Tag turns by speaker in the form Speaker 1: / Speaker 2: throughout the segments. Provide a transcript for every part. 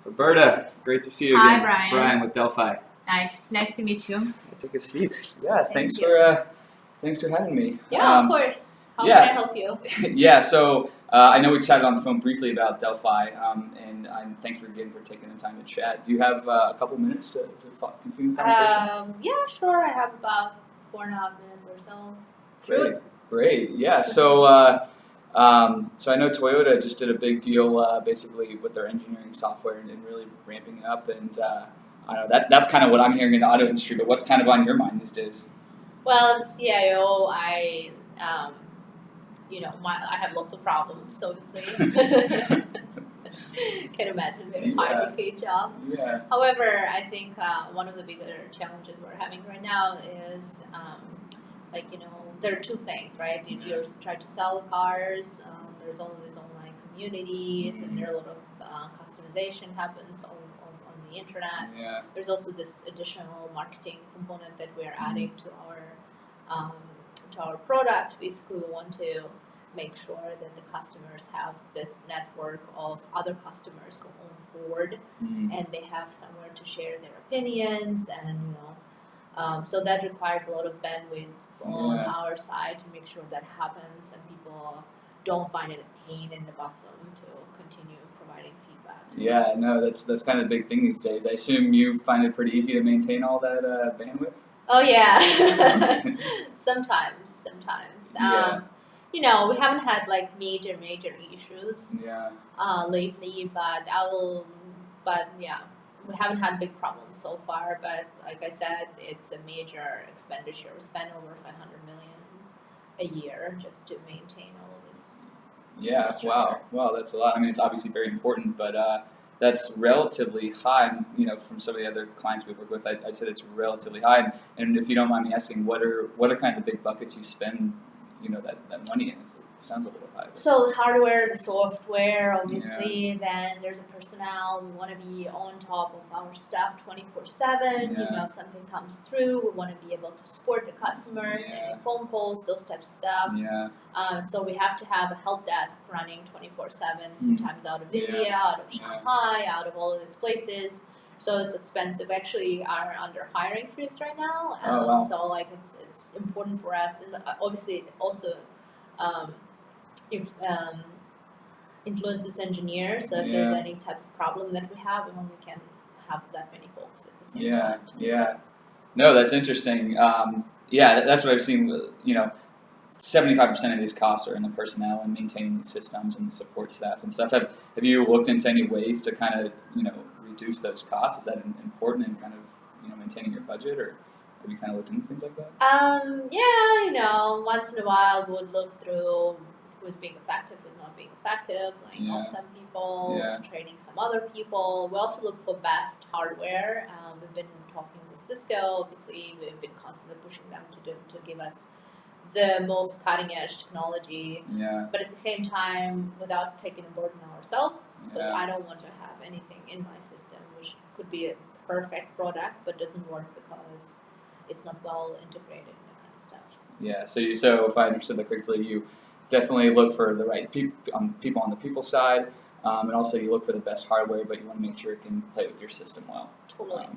Speaker 1: Roberta, great to see you
Speaker 2: Hi,
Speaker 1: again.
Speaker 2: Bryan.
Speaker 1: Bryan with Delphi.
Speaker 2: Nice to meet you.
Speaker 1: Take a seat. Yeah, thanks
Speaker 2: you.
Speaker 1: for having me.
Speaker 2: Yeah, of course. How
Speaker 1: yeah.
Speaker 2: can I help you?
Speaker 1: Yeah, so I know we chatted on the phone briefly about Delphi, and thanks again for taking the time to chat. Do you have a couple minutes to continue the conversation?
Speaker 2: Yeah, sure. I have about 4.5 minutes or so.
Speaker 1: Great. Yeah. So I know Toyota just did a big deal, basically with their engineering software and really ramping up, and I know that's kind of what I'm hearing in the auto industry. But what's kind of on your mind these days?
Speaker 2: Well, as CIO, I have lots of problems, obviously. Can imagine, very highly paid job.
Speaker 1: Yeah.
Speaker 2: However, I think one of the bigger challenges we're having right now is, there are two things, right? You try to sell the cars. There's all these online communities, and there are a lot of customization happens on the internet.
Speaker 1: Yeah.
Speaker 2: There's also this additional marketing component that we're adding to our product. Basically, we want to make sure that the customers have this network of other customers who own Ford, and they have somewhere to share their opinions, and so that requires a lot of bandwidth on our side to make sure that happens, and people don't find it a pain in the bosom to continue providing feedback.
Speaker 1: Yeah, no, that's kind of the big thing these days. I assume you find it pretty easy to maintain all that bandwidth?
Speaker 2: Oh yeah, sometimes.
Speaker 1: Yeah.
Speaker 2: We haven't had like major issues lately, but yeah, we haven't had big problems so far. But like I said, it's a major expenditure. We spend over $500 million a year just to maintain all of this.
Speaker 1: Yeah, wow, that's a lot. I mean, it's obviously very important, but that's relatively high. From some of the other clients we work with, I'd say it's relatively high. And if you don't mind me asking, what are kind of the big buckets you spend, that money in? It sounds a little high.
Speaker 2: So the hardware, the software, obviously. Then there's a personnel. We want to be on top of our stuff 24/7. Something comes through, we want to be able to support the customer, getting phone calls, those types of stuff. So we have to have a help desk running 24/7. Sometimes out of India, out of Shanghai, out of all of these places. So it's expensive. We actually are under hiring freeze right now. So it's important for us, and obviously also influences engineers. So if there's any type of problem that we have, we can have that many folks at the same time.
Speaker 1: Yeah. No, that's interesting. That's what I've seen. 75% of these costs are in the personnel and maintaining these systems and the support staff and stuff. Have you looked into any ways to kind of reduce those costs? Is that important in kind of maintaining your budget, or have you kind of looked into things like that?
Speaker 2: Once in a while we would look through who's being effective, who's not being effective, laying off some people, training some other people. We also look for best hardware. We've been talking with Cisco. Obviously, we've been constantly pushing them to give us the most cutting edge technology. But at the same time, without taking a burden on ourselves, because I don't want to have anything in my system which could be a perfect product but doesn't work because it's not well integrated and that kind of stuff.
Speaker 1: Yeah. So if I understood that correctly, you definitely look for the right people on the people side, and also you look for the best hardware, but you want to make sure it can play with your system well.
Speaker 2: Totally.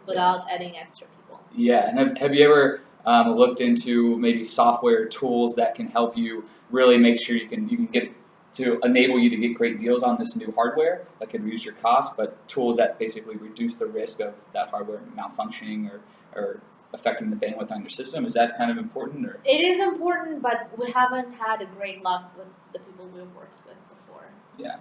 Speaker 2: Without adding extra people.
Speaker 1: Yeah. And have you ever looked into maybe software tools that can help you really make sure you can get to enable you to get great deals on this new hardware that can reduce your costs, but tools that basically reduce the risk of that hardware malfunctioning or affecting the bandwidth on your system? Is that kind of important? Or?
Speaker 2: It is important, but we haven't had a great luck with the people we've worked with before.
Speaker 1: Yeah.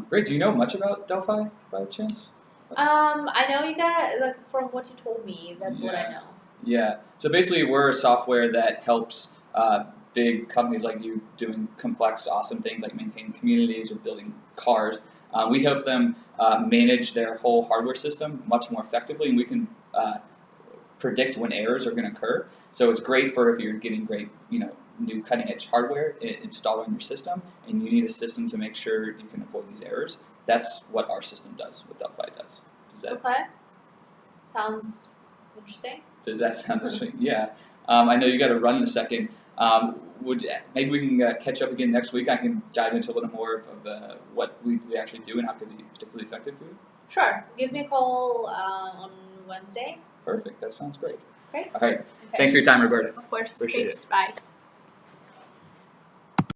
Speaker 1: Great. Do you know much about Delphi by chance?
Speaker 2: I know you guys, from what you told me, that's what I know.
Speaker 1: Yeah. So basically, we're a software that helps big companies like you doing complex, awesome things like maintaining communities or building cars. We help them manage their whole hardware system much more effectively, and we can predict when errors are going to occur. So it's great for if you're getting great, new cutting-edge hardware installed on your system, and you need a system to make sure you can avoid these errors. That's what our system does, what Delphi does.
Speaker 2: Okay. Sounds interesting.
Speaker 1: Does that sound interesting? Yeah. I know you got to run in a second. Maybe we can catch up again next week. I can dive into a little more of what we actually do and how it can be particularly effective for you.
Speaker 2: Sure. Give me a call on Wednesday.
Speaker 1: Perfect. That sounds great.
Speaker 2: Great.
Speaker 1: All right.
Speaker 2: Okay.
Speaker 1: Thanks for your time, Roberta.
Speaker 2: Of course.
Speaker 1: Appreciate
Speaker 2: Thanks. Bye.